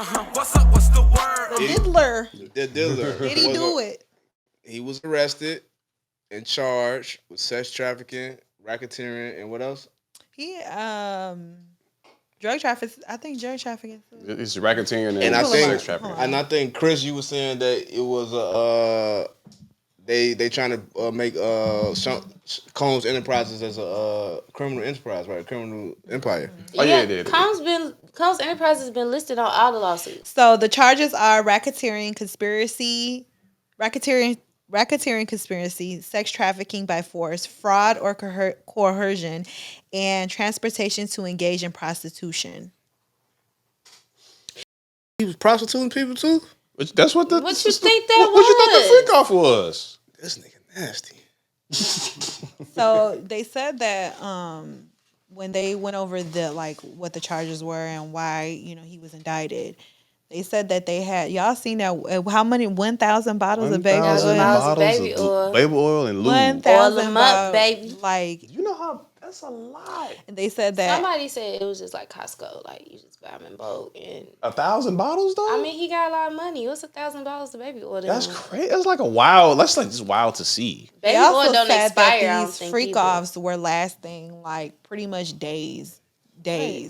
What's up? What's the word? The diddler. The dealer. Did he do it? He was arrested and charged with sex trafficking, racketeering, and what else? He drug trafficking. I think drug trafficking. It's racketeering And I think, sex trafficking. and I think Chris, you were saying that it was a they trying to make Combs Enterprises as a criminal enterprise, right? Criminal empire. Oh yeah, it did. Combs Enterprises has been listed on all the lawsuits. So the charges are racketeering, conspiracy, sex trafficking by force, fraud or coercion, and transportation to engage in prostitution. He was prostituting people too. That's what the. What you think that What you thought the was? freak off was? This nigga nasty. So they said that when they went over the what the charges were and why he was indicted, they said that they had y'all seen that how many 1,000 bottles of baby 1,000 oil, bottles baby of oil. baby oil and lube. 1,000 Oil 'em up, bottles, baby. like You know how that's a lot. and they said that Somebody said it was just like Costco, like you just buy them in bulk. And 1,000 bottles though. I mean, he got a lot of money. What's $1,000 of baby oil? that's crazy. That's like a wild. That's like just wild to see. Baby they oil also don't said expire. I that don't these think freak either. offs were lasting like pretty much days, like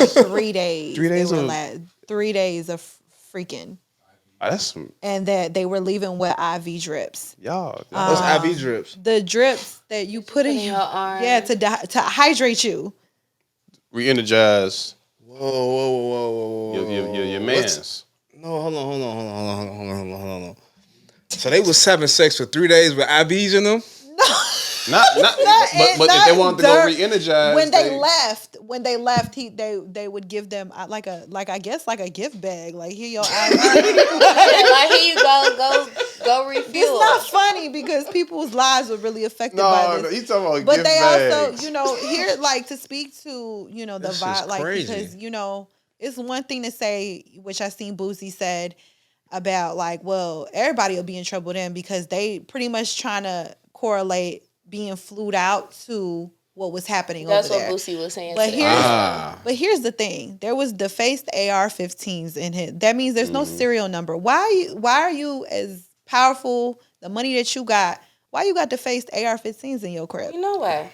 3 days. 3 days They were of- 3 days of freaking, That's some and that they were leaving with IV drips. y'all. What's IV drips? The drips that you put in your arm. yeah, to hydrate you. Re-energize Whoa. your man's. No, hold on. So they was having sex for 3 days with IVs in them? Not but if they wanted to go re-energize, when they left, they would give them like I guess like a gift bag, like here your IV. Like here you go refuel. It's not funny because people's lives were really affected by No, this. he's talking about But gift they bags. also, here, like to speak to, the This is vibe, like crazy. because it's one thing to say, which I seen Boosie said about like, well, everybody will be in trouble then because they pretty much trying to correlate being flued out to what was happening That's over what there. Boosie was saying. But today. here's the thing: there was defaced AR-15s in it. That means there's no serial number. Why are you as powerful? The money that you got, why you got defaced AR-15s in your crib? You know why?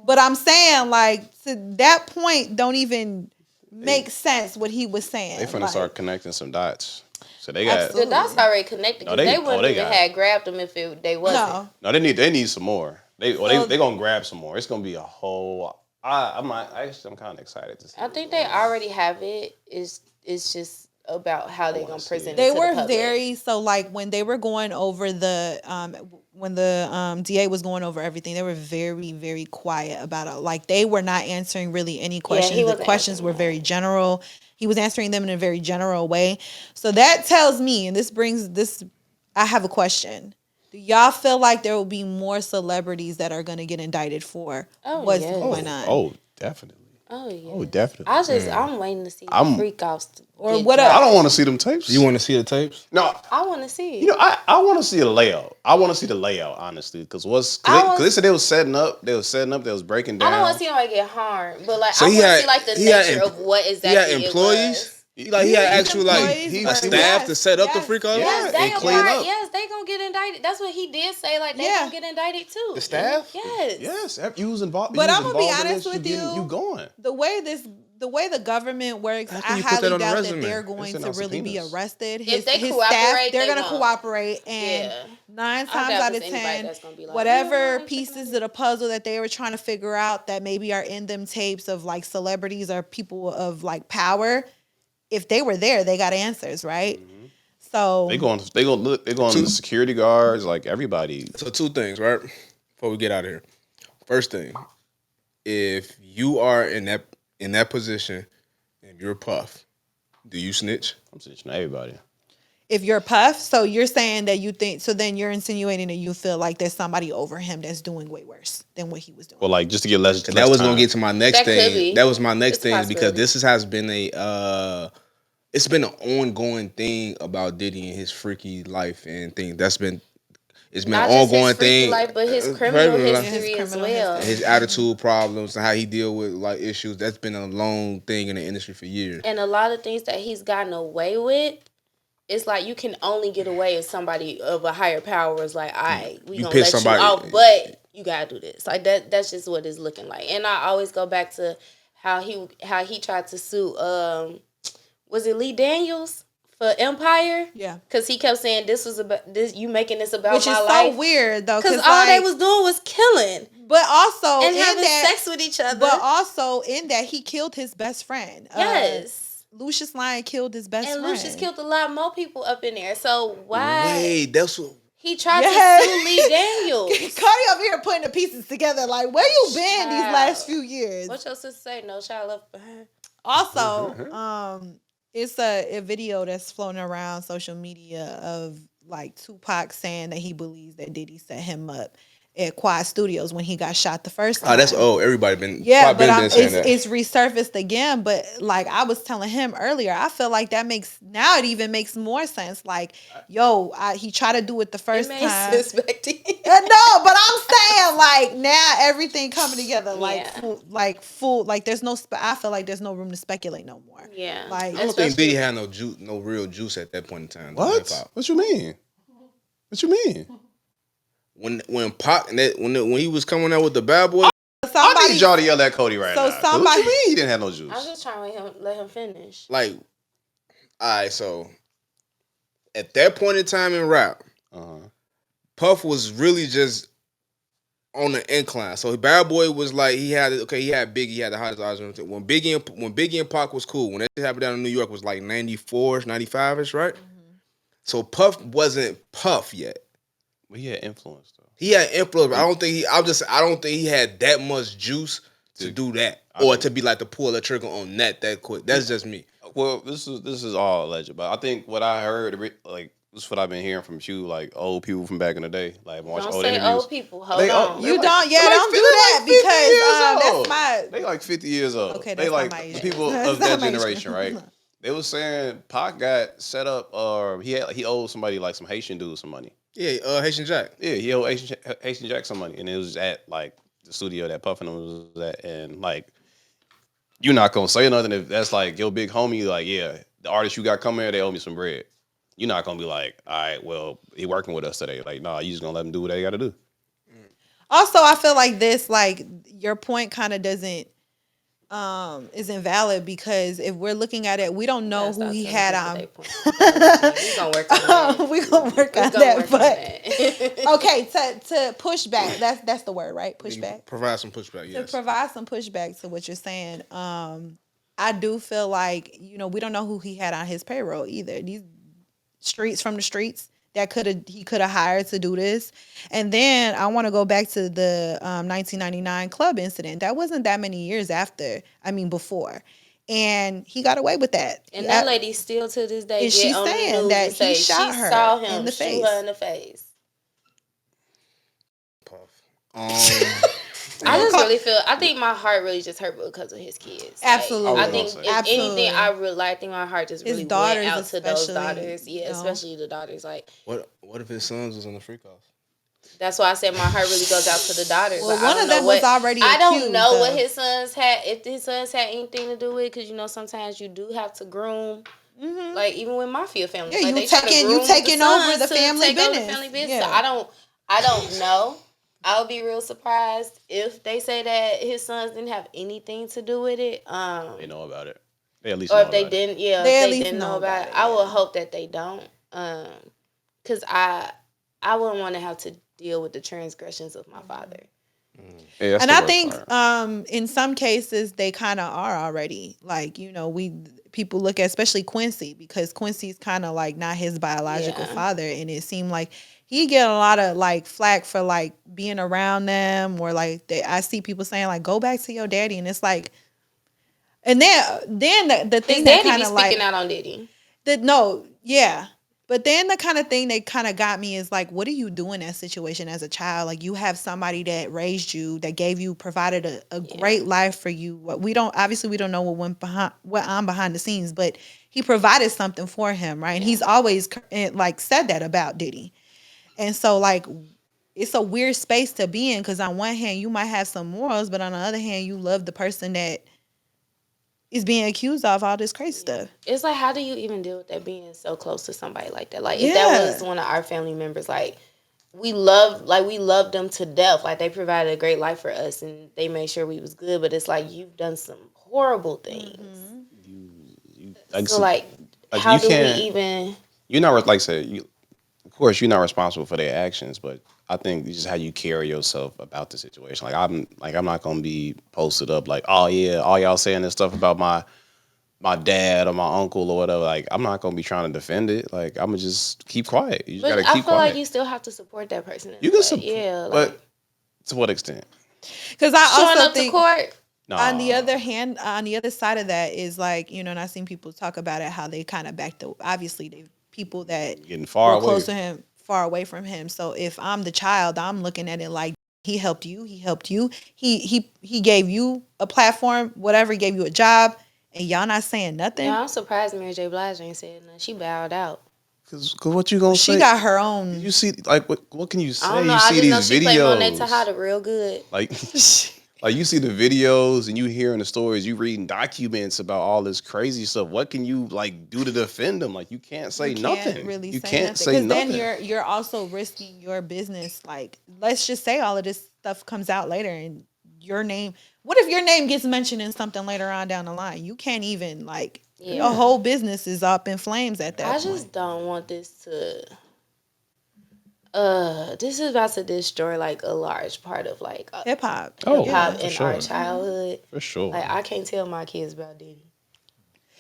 But I'm saying, like, to that point, don't even make sense what he was saying. They finna like, start connecting some dots. So they got Absolutely. The dots already connected. No, 'Cause they- they wouldn't they even got had grabbed them if they wasn't. No. no. They need some more. They gonna grab some more. It's gonna be a whole. I'm kind of excited to see. I think they already have it. It's just about how they're gonna present They it to were the public. very so like when they were going over the when the DA was going over everything, they were very, very quiet about it. Like they were not answering really any questions. he The wasn't questions answering were very general. He was answering them in a very general way. So that tells me, and I have a question. Do y'all feel like there will be more celebrities that are going to get indicted for what's yes. going on? Oh, definitely. Oh yeah. Oh, definitely. I'm waiting to see the freak offs. Or what I up? don't want to see them tapes. You want to see the tapes? No, I want to see it. you know, I want to see a layout. I want to see the layout, honestly, because they said they was setting up. They was breaking down. I don't want to see nobody get harmed, but like So I he want to had- see like the he had nature of what He exactly had it employees? was. He had actual employees a or- staff to set up the yes, freak offs Yes, they and clean up. Yes, they gonna get indicted. That's what he did say. Like they Yeah. gonna get indicted too. The staff? Yes. Yes, you was involved. But you was I'm gonna be involved in honest this, with getting- you. You going? The way the government works, How I can you put highly that on a doubt that resume? they're They going send to out really be subpoenas. arrested. If they his cooperate, staff, they're they gonna won't. cooperate, and Yeah. 9 I times doubt out of there's anybody 10, that's gonna be like, whatever "Yeah, check pieces of the puzzle that they were trying to figure out that maybe are in them tapes of like celebrities or people of like power, if they were there, they got answers, right? So They going to the security guards, like everybody. So two things, right? Before we get out of here. First thing, if you are in that position and you're Puff, do you snitch? I'm snitching to everybody. if you're Puff, so you're saying that you think, so then you're insinuating that you feel like there's somebody over him that's doing way worse than what he was doing. Well, like just to get less. That was gonna get to my next That could thing. be. That was my next It's a thing because possibility. this has been it's been an ongoing thing about Diddy and his freaky life and thing. It's it's been Not an just ongoing his freaky thing. life, but his criminal history as well. His attitude problems and how he deal with like issues. That's been a long thing in the industry for years. And a lot of things that he's gotten away with, it's like you can only get away if somebody of a higher power is like, all right, we You gonna piss let somebody- you off, but you gotta do this. Like that's just what it's looking like. And I always go back to how he tried to sue was it Lee Daniels for Empire? Yeah. Because he kept saying this was about this, you making this about Which my is life. so weird though, Because all they was doing was killing but also and in having that, sex with each other. But also in that he killed his best friend. Yes. Lucius Lyon killed his best friend. And Lucius killed a lot more people up in there. So why? Wait, that's what. He tried to sue Lee Daniels. Cardi over here putting the pieces together. Like, where you been these last few years? What your sister say? No child left behind. Also, it's a video that's floating around social media of like Tupac saying that he believes that Diddy set him up at Quad Studios when he got shot the first time. Oh, that's old. Everybody been it's resurfaced again. But like I was telling him earlier, I feel like it even makes more sense. Like, he tried to do it the first time. Sense back then. No, but I'm saying like now everything coming together like full like there's no I feel like there's no room to speculate no more. Yeah, like I don't think Diddy had no real juice at that point in time. What? What you mean? What you mean? When Pac when he was coming out with the Bad Boy, I need y'all to yell at Cody right now. What you mean he didn't have no juice? I'm just trying to let him finish. Like, all right, so at that point in time in rap, Puff was really just on the incline. So Bad Boy was like he had Biggie, he had the hottest odds. When Biggie and Pac was cool, when that shit happened down in New York was like 94ish, 95ish, right? So Puff wasn't Puff yet. Well, he had influence though. He had influence, but I don't think he had that much juice to do that, or to be like to pull the trigger on that quick. That's just me. Well, this is all alleged, but I think what I heard, like this is what I've been hearing from you, like old people from back in the day, like watch Don't old say interviews. old people. Hold on. You don't. Yeah, don't do that because that's my. They like 50 years old. Okay, they that's like not my age. the people That's of not that my age. generation, right? They was saying Pac got set up, or he owed somebody like some Haitian dude some money. Yeah, Haitian Jack. Yeah, he owed Haitian Jack some money, and it was at like the studio that Puffin was at, and like you're not gonna say nothing if that's like your big homie. Like, yeah, the artist you got coming here, they owe me some bread. You're not gonna be like, all right, well, he working with us today. Like, nah, you just gonna let him do what they got to do. Also, I feel like this, like your point, kind of doesn't isn't valid because if we're looking at it, we don't know who he had on. We're gonna work on that. We're gonna work on that. But okay, to push back, that's the word, right? Push back. Provide some pushback, yes. To provide some pushback to what you're saying, I do feel like, we don't know who he had on his payroll either. These streets from the streets that he could have hired to do this. And then I want to go back to the 1999 club incident. That wasn't that many years before. And he got away with that. And that lady still to this day is she saying that he shot her saw him in the face. Shoot her in the face. Puff. I just really feel. I think my heart really just hurt because of his kids. Absolutely. Like, I think if anything, I think my heart just really went out to those daughters. Yeah, especially the daughters. Like, what if his sons was on the freak off? That's why I said my heart really goes out to the daughters. Well, like, one of them was already I don't accused know of. what his sons had. If his sons had anything to do with it, because sometimes you do have to groom. Mm-hmm. Like even with Mafia family, yeah, like, you taking over the family business. Yeah. So I don't know. I would be real surprised if they say that his sons didn't have anything to do with it. They know about it. They at least or know if they about didn't, they if they didn't know about it. I would hope that they don't. Because I wouldn't want to have to deal with the transgressions of my father. Yeah, and I think in some cases they kind of are already. Like, people look at, especially Quincy, because Quincy's kind of like not his biological father, and it seemed like he get a lot of like flack for like being around them, or like I see people saying like go back to your daddy, and it's like, and then the thing his that daddy kind be of like speaking out on Diddy. But then the kind of thing that kind of got me is like, what do you do in that situation as a child? Like, you have somebody that raised you, that provided a great life for you. We don't know what on behind the scenes, but he provided something for him, right? And he's always like said that about Diddy. And so like it's a weird space to be in because on one hand you might have some morals, but on the other hand you love the person that is being accused of all this crazy stuff. It's like, how do you even deal with that being so close to somebody like that? Like, if that Yeah. was one of our family members, like, we loved them to death. Like, they provided a great life for us, and they made sure we was good. But it's like, you've done some horrible things. So, like how you do we can't. even? You're not like I said. Of course, you're not responsible for their actions, but I think it's just how you carry yourself about the situation. I'm not gonna be posted up like, oh yeah, all y'all saying this stuff about my dad or my uncle or whatever. Like, I'm not gonna be trying to defend it. Like, I'm gonna just keep quiet. You just But gotta I keep feel quiet. like you still have to support that person. You can support, yeah, like, but to what extent? Because I showing also up think to court. No. on the other hand, on the other side of that is like, you know, and I've seen people talk about it, how they kind of backed up. Obviously, they people that Getting far were away. close to him, far away from him. So if I'm the child, I'm looking at it like he helped you, he gave you a platform, whatever, he gave you a job, and y'all not saying nothing. Yeah, I'm surprised Mary J. Blige ain't said nothing. She bowed out. Cause what you gonna say? She got her own. You see, like what can you say? I don't know. You I see just know these she played Monet videos. Tejada real good. Like, like you see the videos and you hearing the stories, you reading documents about all this crazy stuff. What can you like do to defend them? Like, you can't say You nothing. can't really you say can't nothing say because nothing. then you're also risking your business. Like, let's just say all of this stuff comes out later and your name. What if your name gets mentioned in something later on down the line? You can't even like Yeah. your whole business is up in flames at that I point. just don't want this to. This is about to destroy like a large part of like Hip hop. Oh, hip hop for in sure. our childhood. For sure. Like, I can't tell my kids about Diddy.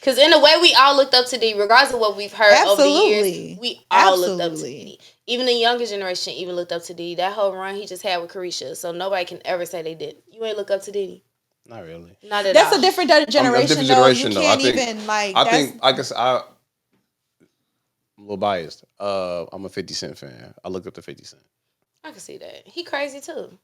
Because in a way, we all looked up to Diddy, regardless of what we've heard over the Absolutely. years. We all looked up to Absolutely. Diddy. Even the younger generation even looked up to Diddy. That whole run he just had with Carisha. So nobody can ever say they didn't. You ain't look up to Diddy. Not really. Not at That's all. a different generation, different though. generation, You though. can't I think- even like. I that's, think I guess I'm a little biased. I'm a 50 Cent fan. I looked up to 50 Cent. I can see that. He crazy too.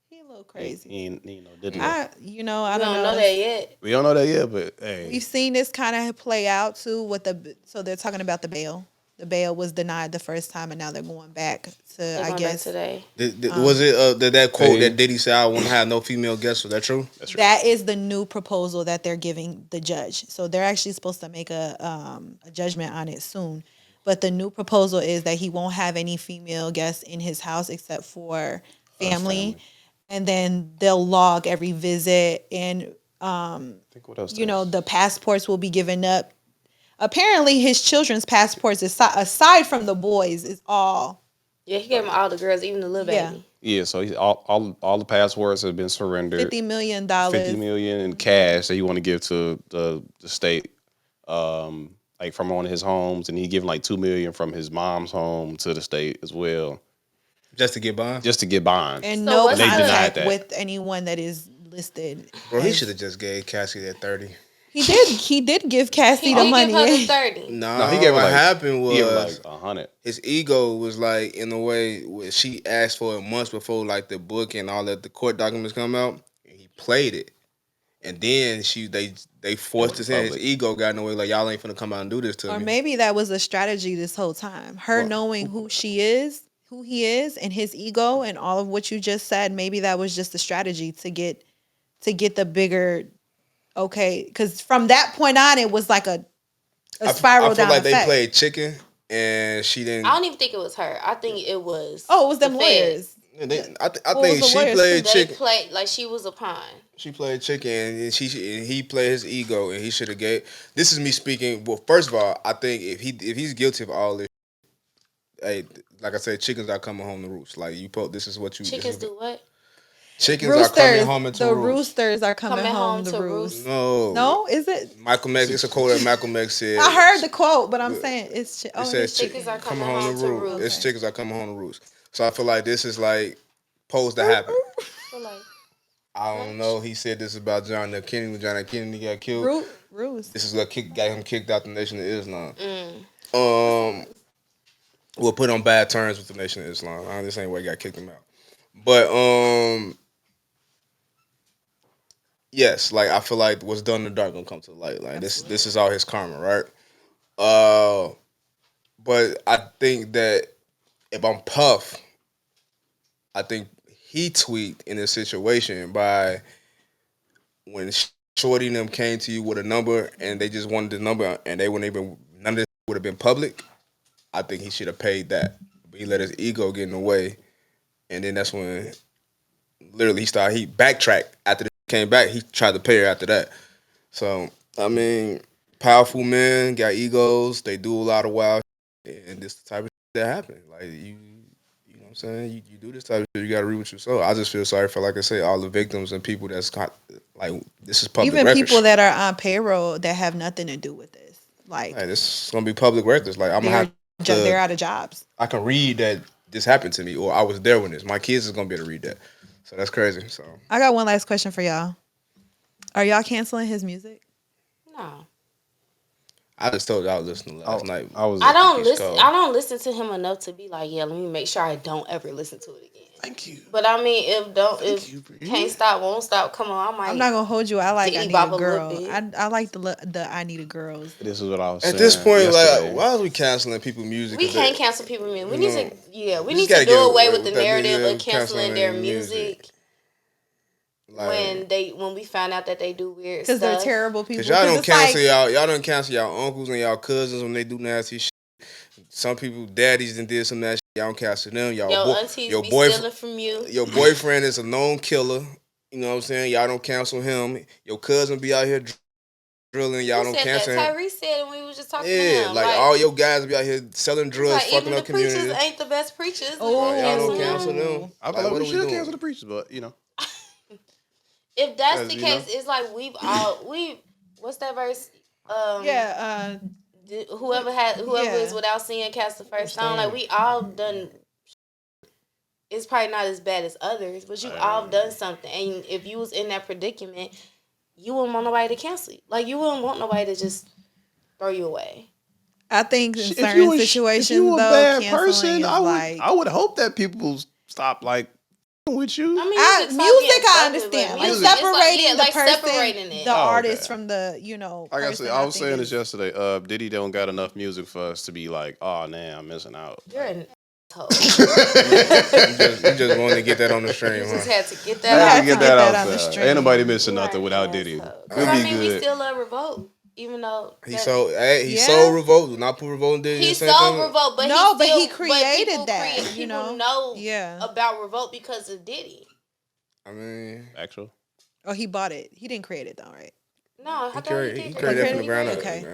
he a little crazy. He ain't, didn't I We don't don't know. know that yet. we don't know that yet, but hey, We've seen this kind of play out too with so they're talking about the bail. The bail was denied the first time and now they're going back to, They're I going guess. back today. Was it that quote Hey. that Diddy said, "I want to have no female guests"? Was that true? that's true. That is the new proposal that they're giving the judge. So they're actually supposed to make a judgment on it soon. But the new proposal is that he won't have any female guests in his house except for family. And then they'll log every visit and Think what else? you know, the passports will be given up. Apparently his children's passports aside from the boys is all Yeah, he gave them all the girls, even the little Yeah. baby. Yeah, so he's all the passwords have been surrendered. $50 million. $50 million in cash that he want to give to the state, like from one of his homes, and he giving like $2 million from his mom's home to the state as well, Just to get by? just to get bond. And So no what's They denied contact that. with anyone that is listed. Bro, he should have just gave Cassie that 30. He did give Cassie He the did money. give her the 30. No, he gave her what like happened he gave her was like 100. his ego was like in a way where she asked for it months before like the book and all that the court documents come out, and he played it, and then they forced his hand. His public. ego got in the way, like, y'all ain't finna come out and do this to Or me. maybe that was a strategy this whole time. Her What? knowing who he is, and his ego and all of what you just said, maybe that was just a strategy to get the bigger okay, because from that point on it was like a spiral I feel down like they effect. played chicken, and she didn't. I don't even think it was her. I think it was. Oh, it was them the lawyers. I What was think the she lawyers played They chicken. played like she was a pawn. She played chicken, and he played his ego, and he should have gave. This is me speaking. Well, first of all, I think if he's guilty of all this, hey, like I said, chickens are coming home to roost. Like this is what you. Chickens do what? Chickens are coming Roosters, home into the roost. roosters are coming home to roost. No, Is it? Malcolm X. It's a quote that Malcolm X said. I heard the quote, but I'm saying it's. It says chickens are coming home to roost. It's Okay. chickens are coming home to roost. So I feel like this is like supposed to happen. So like, I don't know. He said this about John F. Kennedy. When John F. Kennedy got killed. Roost. This is what got him kicked out the Nation of Islam. We'll put on bad terms with the Nation of Islam. This ain't where he got kicked him out. But yes, like I feel like what's done in the dark gonna come to the light. Like this is all his karma, right? But I think that if I'm Puff, I think he tweaked in this situation by when Shorty and them came to you with a number and they just wanted the number and they wouldn't even none of this would have been public. I think he should have paid that. But he let his ego get in the way, and then that's when literally he backtracked after this came back. He tried to pay her after that. So I mean, powerful men got egos. They do a lot of wild shit, and this the type of shit that happen. Like you know what I'm saying? You do this type of shit, you gotta read what you saw. I just feel sorry for, like I say, all the victims and people that's like this is public Even records. people that are on payroll that have nothing to do with this. Like this is gonna be public records. Like I'm gonna have they're out of jobs. I can read that this happened to me, or I was there when this. My kids is gonna be able to read that. So that's crazy. So I got one last question for y'all. Are y'all canceling his music? No. I just told you I was listening last night. I don't listen to him enough to be like, yeah, let me make sure I don't ever listen to it again. Thank you. But I mean, if Can't Stop, Won't Stop, come on, I'm not gonna hold you. I like I Need a Girl. bit. I like the I Need a Girls. This is what I was saying. At this point, yesterday. like, why are we canceling people's music? We can't cancel people's music. We need to, we need gotta to get do away away with the with that narrative music, of canceling their music. Like, When we find out that they do weird Because stuff. they're terrible people. Cause y'all don't it's cancel like, y'all don't cancel y'all uncles and y'all cousins when they do nasty shit. Some people daddies and did some nasty shit. Y'all don't cancel them. Your aunties be stealing from you. Your boyfriend is a known killer. You know what I'm saying? Y'all don't cancel him. Your cousin be out here drilling. Y'all don't cancel him. Tyrese said when we was just talking to Yeah, him. like all your guys be out here selling drugs, like, fucking even up the community. preachers ain't the best preachers. Oh, y'all don't cancel them. I feel like we should cancel the preachers, but you know. If that's the case, it's like what's that verse? Whoever is without sin cast the first stone. Like we all done. It's probably not as bad as others, but you all done something. And if you was in that predicament, you wouldn't want nobody to cancel you. Like you wouldn't want nobody to just throw you away. I think in certain situations, if you a bad person, I would hope that people stop like with you. I mean, music I understand. Like separating the person, separating it. the artist from the, Like I said, I was saying this yesterday. Diddy don't got enough music for us to be like, oh, man, I'm missing out. You're an asshole. You just wanted to get that on the stream, You just huh? had to get that out. On the stream. Ain't nobody missing nothing without Diddy. We still love Revolt. Even though he sold Revolt. Do not put Revolt in Diddy. He sold Revolt, but he created that. People know about Revolt because of Diddy. I mean, actual. Oh, he bought it. He didn't create it though, right? No, he created it from the ground up. Okay.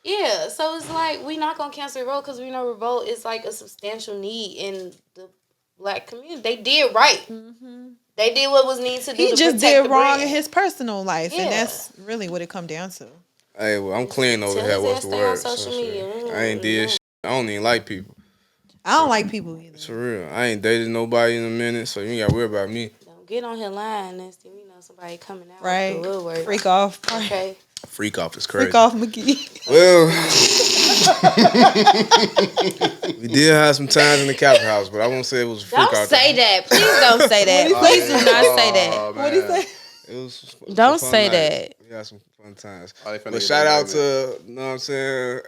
Yeah, so it's like we not gonna cancel Revolt because we know Revolt is like a substantial need in the black community. They did right. Mm-hmm. They did what was needed to do. He just did wrong in his personal life, and that's really what it come down to. Hey, well, I'm clean over here. What's the word? I ain't did shit. I don't even like people. I don't like people either. For real. I ain't dated nobody in a minute, so you ain't got to worry about me. Don't get on here lying and see, somebody coming out. Right. The woodwork. Freak off. Okay. Freak off is crazy. Freak off McGee. Well, we did have some times in the Capitol House, but I won't say it was freak off. Don't say that. Please don't say that. Please do not say that. What do you say? It was don't say that. We had some fun times. But shout out to, you know what I'm saying,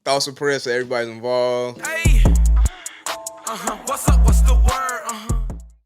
thoughts and prayers to everybody involved. Hey, what's up? What's the word?